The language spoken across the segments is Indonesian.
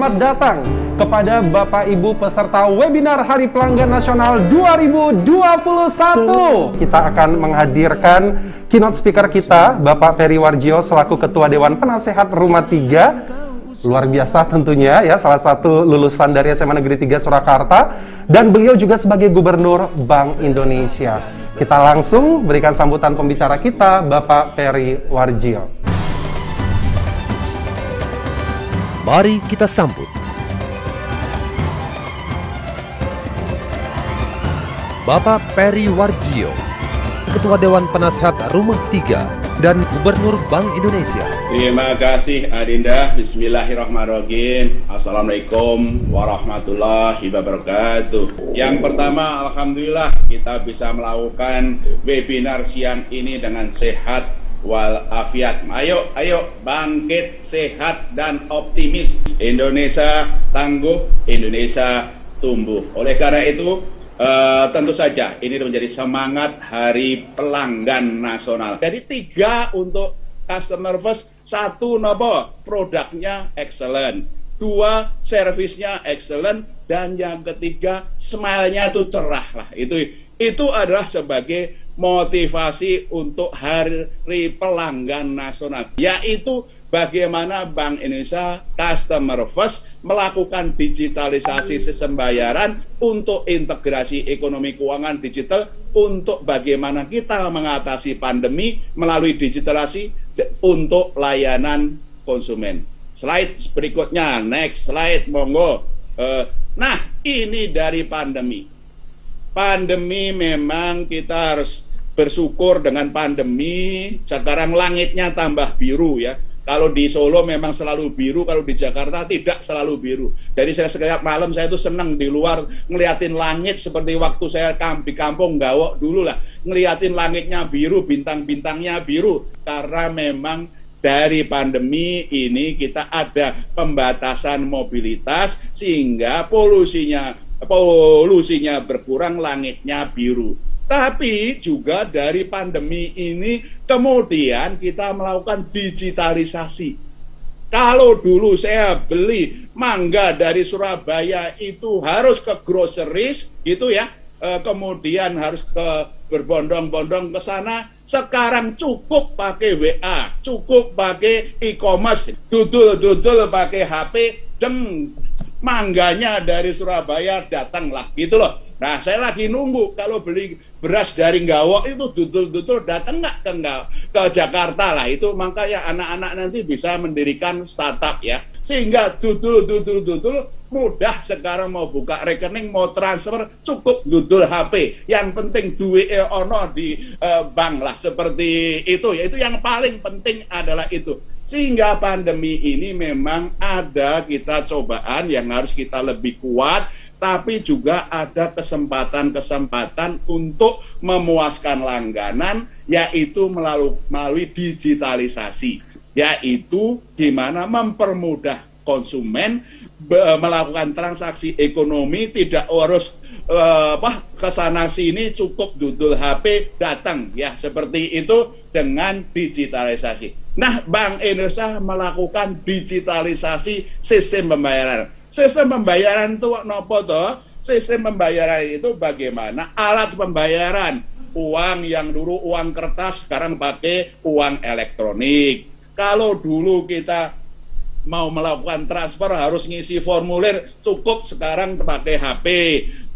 selamat datang kepada Bapak Ibu peserta webinar Hari Pelanggan Nasional 2021. Kita akan menghadirkan keynote speaker kita, Bapak Peri Warjio selaku Ketua Dewan Penasehat Rumah 3. Luar biasa tentunya ya, salah satu lulusan dari SMA Negeri 3 Surakarta, dan beliau juga sebagai Gubernur Bank Indonesia. Kita langsung berikan sambutan pembicara kita, Bapak Peri Warjio. Mari kita sambut Bapak Peri Warjio, Ketua Dewan Penasehat Rumah 3 dan Gubernur Bank Indonesia. Terima kasih Adinda. Bismillahirrahmanirrahim. Assalamualaikum warahmatullahi wabarakatuh. Yang pertama, alhamdulillah kita bisa melakukan webinar siang ini dengan sehat walafiat. Ayo bangkit, sehat dan optimis. Indonesia tangguh, Indonesia tumbuh. Oleh karena itu, tentu saja ini menjadi semangat Hari Pelanggan Nasional. Jadi 3 untuk customer first. 1 nopo produknya excellent, 2 servisnya excellent, dan yang ketiga smile-nya itu cerah lah. Itu adalah sebagai motivasi untuk Hari Pelanggan Nasional, yaitu bagaimana Bank Indonesia customer first melakukan digitalisasi sistem pembayaran untuk integrasi ekonomi keuangan digital, untuk bagaimana kita mengatasi pandemi melalui digitalisasi untuk layanan konsumen. Slide berikutnya, next slide monggo. Nah, ini dari pandemi. Pandemi memang kita harus bersyukur dengan pandemi. Sekarang langitnya tambah biru ya. Kalau di Solo memang selalu biru, kalau di Jakarta tidak selalu biru. Jadi saya setiap malam saya itu senang di luar ngeliatin langit seperti waktu saya di kampung Gawok dulu lah. Ngeliatin langitnya biru, bintang-bintangnya biru. Karena memang dari pandemi ini kita ada pembatasan mobilitas sehingga polusinya berkurang, langitnya biru. Tapi juga dari pandemi ini kemudian kita melakukan digitalisasi. Kalau dulu saya beli mangga dari Surabaya itu harus ke groceries gitu ya, kemudian harus berbondong-bondong ke sana. Sekarang cukup pakai WA, cukup pakai e-commerce, dudul pakai HP, mangganya dari Surabaya datanglah gitu loh. Nah, saya lagi nunggu kalau beli beras dari Gawok itu dudul datang nggak ke Jakarta lah itu. Makanya anak-anak nanti bisa mendirikan startup ya, sehingga dudul mudah. Sekarang mau buka rekening, mau transfer, cukup dudul HP. Yang penting duit ono di bank lah, seperti itu ya. Itu yang paling penting adalah itu. Sehingga pandemi ini memang ada kita cobaan yang harus kita lebih kuat, tapi juga ada kesempatan untuk memuaskan langganan, yaitu melalui digitalisasi, yaitu gimana mempermudah konsumen melakukan transaksi ekonomi, tidak harus kesana sini, cukup dudul HP datang ya, seperti itu dengan digitalisasi. Nah, Bank Indonesia melakukan digitalisasi sistem pembayaran. Sistem pembayaran itu nopo toh? Sistem pembayaran itu bagaimana alat pembayaran, uang yang dulu uang kertas sekarang pakai uang elektronik. Kalau dulu kita mau melakukan transfer harus ngisi formulir, cukup sekarang pakai HP.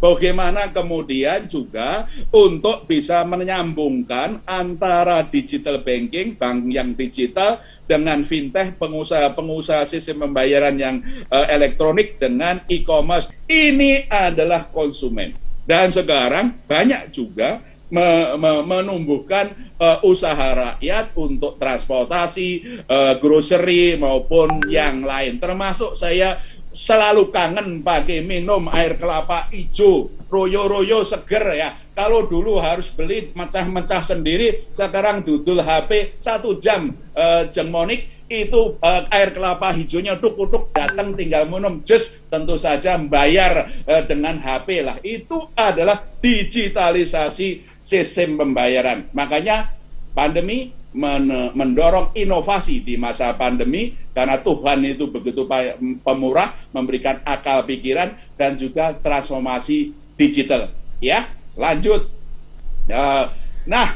Bagaimana kemudian juga untuk bisa menyambungkan antara digital banking, bank yang digital, dengan fintech, pengusaha sistem pembayaran yang elektronik, dengan e-commerce. Ini adalah konsumen. Dan sekarang banyak juga menumbuhkan usaha rakyat untuk transportasi, grocery maupun yang lain. Termasuk saya selalu kangen pakai minum air kelapa hijau, royo-royo seger ya. Kalau dulu harus beli mecah-mecah sendiri, sekarang dudul HP 1 jam jengmonik itu air kelapa hijaunya tuk-tuk datang, tinggal minum jus, tentu saja membayar dengan HP lah. Itu adalah digitalisasi sistem pembayaran. Makanya pandemi, mendorong inovasi di masa pandemi, karena Tuhan itu begitu pemurah, memberikan akal pikiran dan juga transformasi digital. Ya, lanjut. Nah,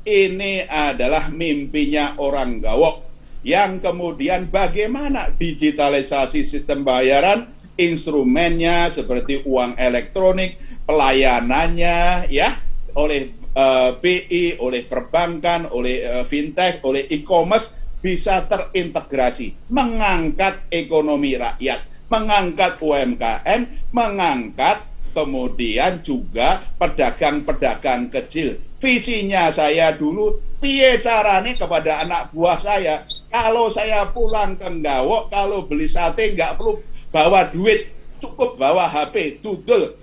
ini adalah mimpinya orang Gawok, yang kemudian bagaimana digitalisasi sistem bayaran, instrumennya seperti uang elektronik, pelayanannya ya oleh BI, oleh perbankan, oleh fintech, oleh e-commerce bisa terintegrasi, mengangkat ekonomi rakyat, mengangkat UMKM, mengangkat kemudian juga pedagang-pedagang kecil. Visinya saya dulu, piye carane kepada anak buah saya, kalau saya pulang ke Gawok, kalau beli sate nggak perlu bawa duit, cukup bawa HP, dudel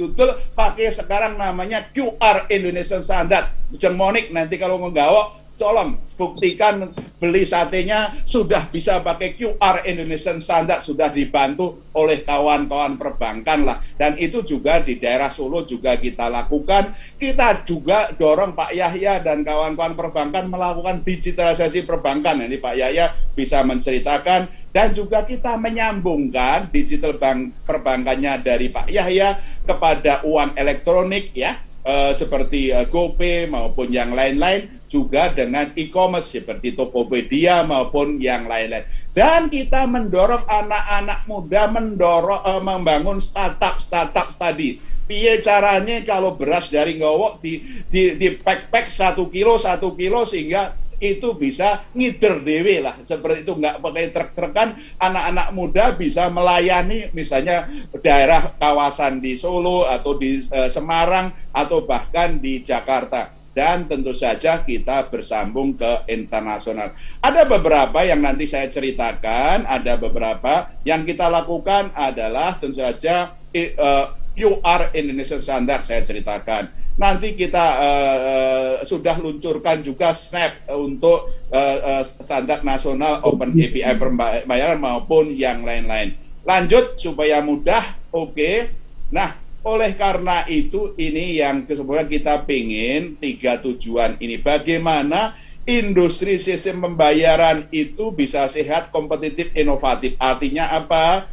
pakai sekarang namanya QR Indonesian Standard. Jeng Monik nanti kalau nggawok, tolong buktikan beli satenya sudah bisa pakai QR Indonesian Standard, sudah dibantu oleh kawan-kawan perbankan lah. Dan itu juga di daerah Solo juga kita lakukan. Kita juga dorong Pak Yahya dan kawan-kawan perbankan melakukan digitalisasi perbankan. Ini Pak Yahya bisa menceritakan. Dan juga kita menyambungkan digital bank perbankannya dari Pak Yahya kepada uang elektronik ya, seperti GoPay maupun yang lain-lain, juga dengan e-commerce seperti Tokopedia maupun yang lain-lain. Dan kita mendorong anak-anak muda membangun startup tadi. Piye caranya kalau beras dari Gawok di pack 1 kilo sehingga itu bisa ngider dewe lah, seperti itu, nggak pakai truk-trukan. Anak-anak muda bisa melayani misalnya daerah kawasan di Solo atau di Semarang atau bahkan di Jakarta. Dan tentu saja kita bersambung ke internasional. Ada beberapa yang nanti saya ceritakan, ada beberapa yang kita lakukan adalah tentu saja QR Indonesian Standard saya ceritakan. Nanti kita sudah luncurkan juga Snap untuk standar nasional Open API pembayaran maupun yang lain-lain. Lanjut supaya mudah, oke. Nah, oleh karena itu ini yang kemudian kita pingin 3 tujuan ini. Bagaimana industri sistem pembayaran itu bisa sehat, kompetitif, inovatif. Artinya apa?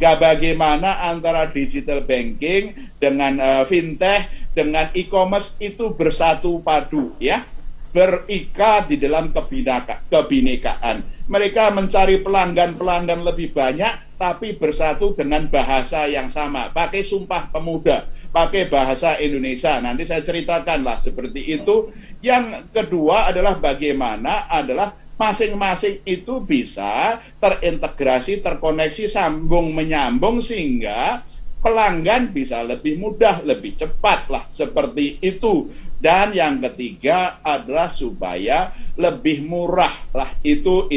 Bagaimana antara digital banking dengan fintech dengan e-commerce itu bersatu padu ya, berikat di dalam kebinekaan. Mereka mencari pelanggan lebih banyak tapi bersatu dengan bahasa yang sama, pakai Sumpah Pemuda, pakai bahasa Indonesia. Nanti saya ceritakanlah seperti itu. Yang kedua adalah bagaimana adalah masing-masing itu bisa terintegrasi, terkoneksi, sambung menyambung sehingga pelanggan bisa lebih mudah, lebih cepat lah, seperti itu. Dan yang ketiga adalah supaya lebih murah lah, itu.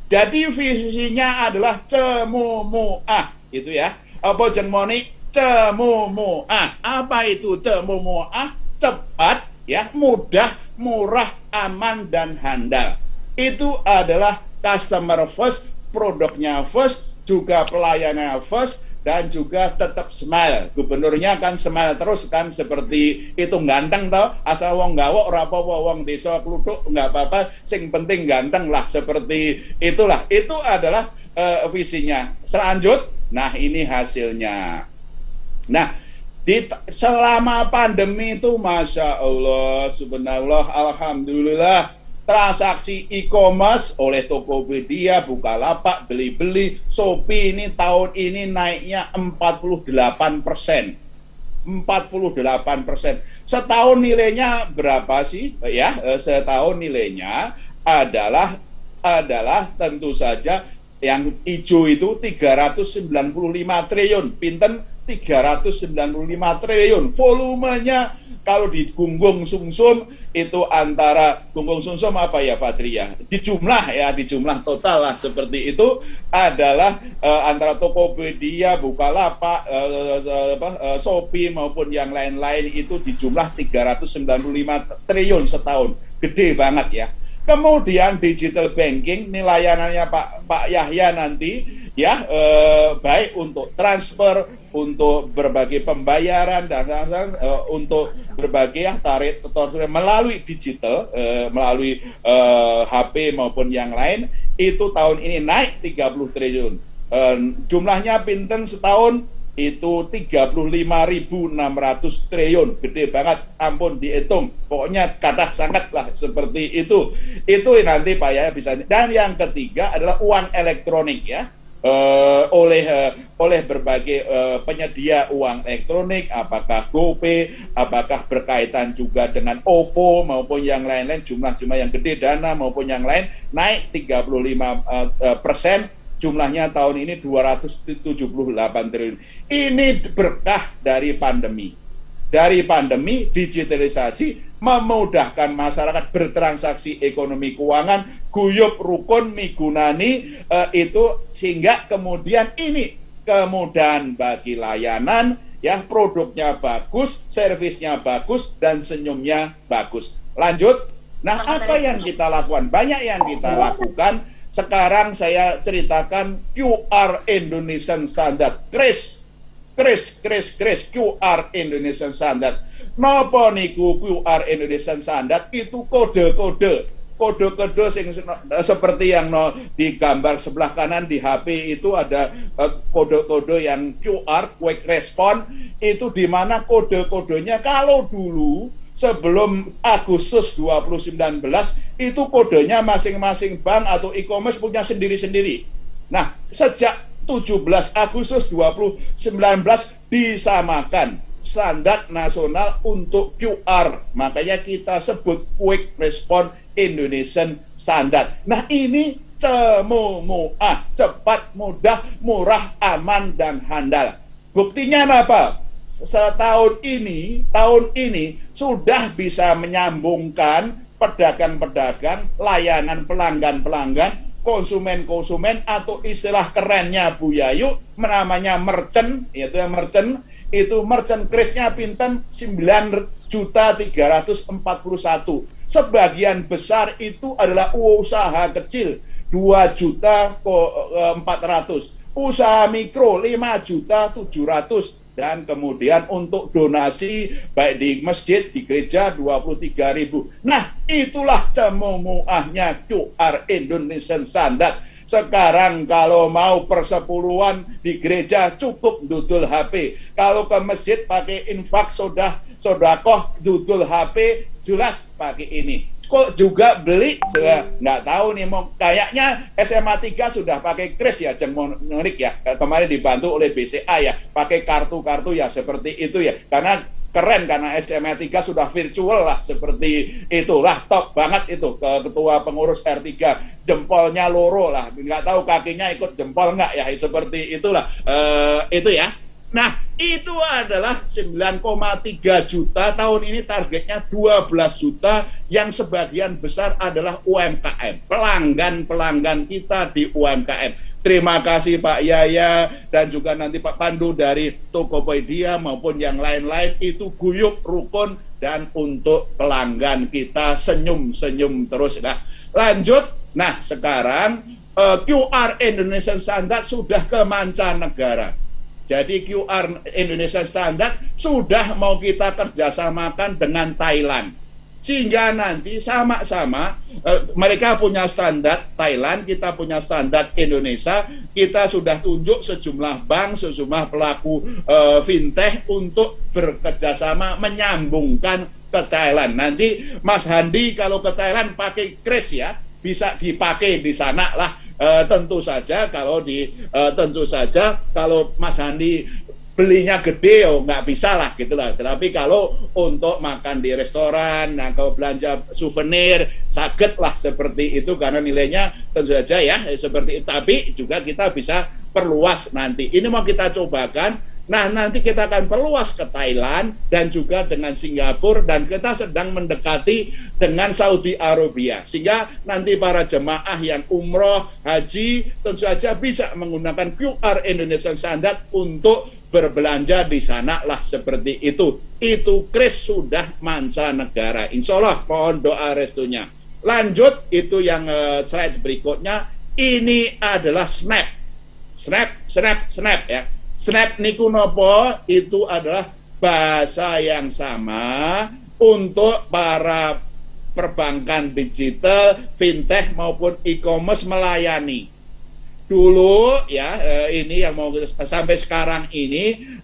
Jadi visinya adalah cemumuah, itu ya. Apa Jeng Moni? Cemumuah. Apa itu cemumuah? Cepat ya, mudah, murah, aman dan handal. Itu adalah customer first, produknya first, juga pelayanannya first, dan juga tetap smile. Gubernurnya kan smile terus kan, seperti itu, ganteng tau, asal wong Gawok ora apa-apa, wong desa Kluduk nggak apa-apa, sing penting ganteng lah, seperti itulah. Itu adalah visinya. Selanjut, nah ini hasilnya. Nah, selama pandemi itu Masya Allah, subhanallah, alhamdulillah, transaksi e-commerce oleh Tokopedia, Bukalapak, Beli-Beli, Shopee ini tahun ini naiknya 48%. 48%. Setahun nilainya berapa sih? Ya, setahun nilainya adalah tentu saja yang hijau itu 395 triliun. Pinten 395 triliun. Volumenya kalau di Gunggung Sumsum itu antara Gunggung Sumsum apa ya Patria? Di jumlah total lah seperti itu adalah antara Tokopedia, Bukalapak, Shopee maupun yang lain-lain itu di jumlah 395 triliun setahun. Gede banget ya. Kemudian digital banking, ini layanannya Pak Yahya nanti ya, baik untuk transfer, untuk berbagai pembayaran dan untuk berbagai tarif melalui digital, melalui HP maupun yang lain, itu tahun ini naik 30 triliun. Jumlahnya pinten setahun itu 35.600 triliun, gede banget, ampun dihitung, pokoknya kata sangat lah seperti itu nanti Pak Yaya bisa. Dan yang ketiga adalah uang elektronik ya, oleh berbagai penyedia uang elektronik, apakah GoPay, apakah berkaitan juga dengan OVO maupun yang lain-lain, jumlah-jumlah yang gede, Dana maupun yang lain naik 35%. Jumlahnya tahun ini 278 triliun. Ini berkah dari pandemi. Dari pandemi, digitalisasi memudahkan masyarakat bertransaksi ekonomi keuangan, guyup rukun migunani, itu sehingga kemudian ini kemudahan bagi layanan, ya, produknya bagus, servisnya bagus, dan senyumnya bagus. Lanjut. Nah, apa yang kita lakukan? Banyak yang kita lakukan. Sekarang saya ceritakan QR Indonesian Standard. Kris QR Indonesian Standard. Napa niku QR Indonesian Standard? Itu kode-kode seperti yang di gambar sebelah kanan di HP itu ada kode-kode yang QR Quick Response, itu di mana kode-kodenya kalau dulu sebelum Agustus 2019 itu kodenya masing-masing bank atau e-commerce punya sendiri-sendiri. Nah, sejak 17 Agustus 2019 disamakan standar nasional untuk QR. Makanya kita sebut Quick Response Indonesian Standard. Nah, ini cepat, mudah, murah, aman, dan handal. Buktinya apa? Tahun ini sudah bisa menyambungkan pedagang-pedagang, layanan pelanggan-pelanggan, konsumen-konsumen, atau istilah kerennya Bu Yayu namanya merchant, yaitu merchant, itu merchant krisnya pinten 9.341. Sebagian besar itu adalah usaha kecil 2.400.000, usaha mikro 5.700.000, dan kemudian untuk donasi baik di masjid, di gereja 23.000. Nah, itulah cemuahnya QR Indonesian Standard. Sekarang kalau mau persepuluhan di gereja cukup dudul HP. Kalau ke masjid pakai infak sodakoh dudul HP, jelas pakai ini. Kok juga beli, nggak tahu nih, mau kayaknya SMA 3 sudah pakai kris ya, Jeng Monik ya, kemarin dibantu oleh BCA ya, pakai kartu-kartu ya seperti itu ya, karena keren, karena SMA 3 sudah virtual lah, seperti itulah, top banget itu, ketua pengurus R3, jempolnya loro lah, nggak tahu kakinya ikut jempol nggak ya, seperti itulah, itu ya. Nah, itu adalah 9,3 juta, tahun ini targetnya 12 juta, yang sebagian besar adalah UMKM, pelanggan-pelanggan kita di UMKM. Terima kasih Pak Yaya dan juga nanti Pak Pandu dari Tokopedia maupun yang lain-lain, itu guyup rukun dan untuk pelanggan kita senyum-senyum terus. Nah, lanjut. Nah, sekarang QR Indonesian Standard sudah ke mancanegara. Jadi QR Indonesia Standard sudah mau kita kerjasamakan dengan Thailand. Sehingga nanti sama-sama mereka punya standar Thailand, kita punya standar Indonesia. Kita sudah tunjuk sejumlah bank, sejumlah pelaku fintech untuk bekerjasama menyambungkan ke Thailand. Nanti Mas Handi kalau ke Thailand pakai kris ya, bisa dipakai di sana lah. Tentu saja kalau Mas Handi belinya gede, nggak bisa lah gitu lah. Tetapi kalau untuk makan di restoran, nah kalau belanja souvenir, sakit lah seperti itu karena nilainya tentu saja ya seperti itu. Tapi juga kita bisa perluas nanti. Ini mau kita cobakan. Nah, nanti kita akan perluas ke Thailand dan juga dengan Singapura, dan kita sedang mendekati dengan Saudi Arabia. Sehingga nanti para jemaah yang umroh, haji, tentu saja bisa menggunakan QR Indonesian Standard untuk berbelanja di sana lah seperti itu. Itu kris sudah mancanegara. Insya Allah mohon doa restunya. Lanjut, itu yang slide berikutnya. Ini adalah Snap. Snap ya. Snap niku nopo, itu adalah bahasa yang sama untuk para perbankan digital, fintech maupun e-commerce melayani. Dulu ya, ini yang mau sampai sekarang ini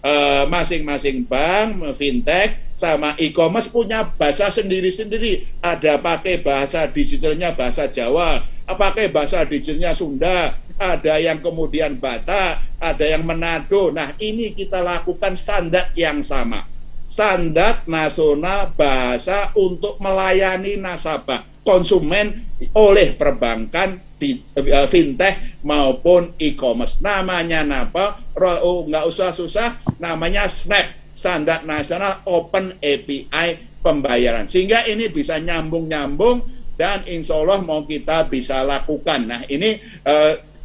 masing-masing bank, fintech sama e-commerce punya bahasa sendiri-sendiri. Ada pakai bahasa digitalnya bahasa Jawa, pakai bahasa digitalnya Sunda, ada yang kemudian Batak, ada yang Manado. Nah, ini kita lakukan standar yang sama. Standar nasional bahasa untuk melayani nasabah konsumen oleh perbankan di fintech maupun e-commerce. Namanya apa? Nggak usah susah, namanya SNAP, Standar Nasional Open API Pembayaran. Sehingga ini bisa nyambung-nyambung dan insya Allah mau kita bisa lakukan. Nah, ini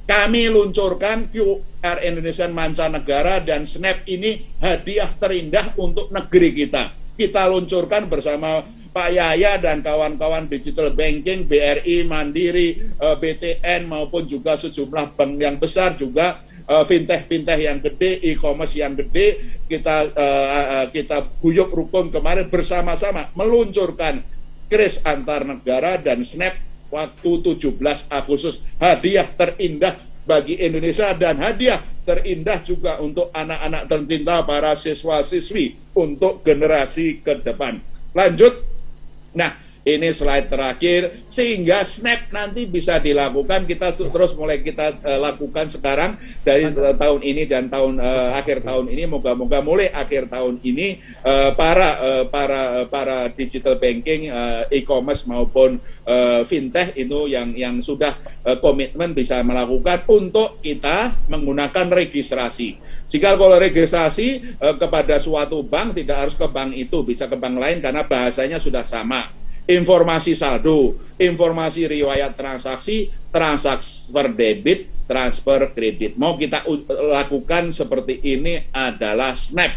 kami luncurkan QR Indonesia Mancanegara dan SNAP ini hadiah terindah untuk negeri kita. Kita luncurkan bersama Pak Yaya dan kawan-kawan digital banking, BRI, Mandiri, BTN maupun juga sejumlah bank yang besar juga, fintech yang gede, e-commerce yang gede, kita guyub rukun kemarin bersama-sama meluncurkan kris antar negara dan SNAP waktu 17 Agustus, hadiah terindah bagi Indonesia dan hadiah terindah juga untuk anak-anak tercinta para siswa-siswi untuk generasi ke depan. Lanjut. Nah, ini slide terakhir, sehingga SNAP nanti bisa dilakukan, kita terus mulai kita lakukan sekarang dari tahun ini dan akhir tahun ini, moga-moga mulai akhir tahun ini para digital banking, e-commerce maupun fintech itu yang sudah komitmen bisa melakukan untuk kita menggunakan registrasi. Jika kalau registrasi kepada suatu bank, tidak harus ke bank itu, bisa ke bank lain karena bahasanya sudah sama. Informasi saldo, informasi riwayat transaksi, transfer debit, transfer kredit. Mau kita lakukan seperti ini adalah SNAP.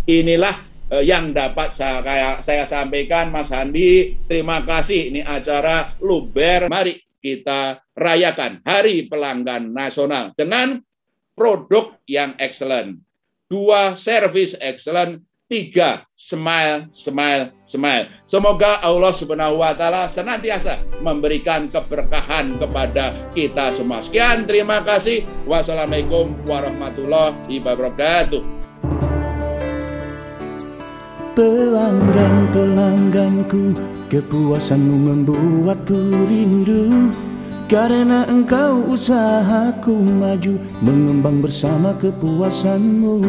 Inilah yang dapat saya sampaikan, Mas Handi. Terima kasih. Ini acara Luber. Mari kita rayakan Hari Pelanggan Nasional dengan produk yang excellent, 2 service excellent, 3 smile. Semoga Allah Subhanahu wa Ta'ala senantiasa memberikan keberkahan kepada kita semua. Sekian, terima kasih. Wassalamualaikum warahmatullahi wabarakatuh. Pelangganku, kepuasanmu membuatku rindu. Karena engkau usahaku maju, mengembang bersama kepuasanmu.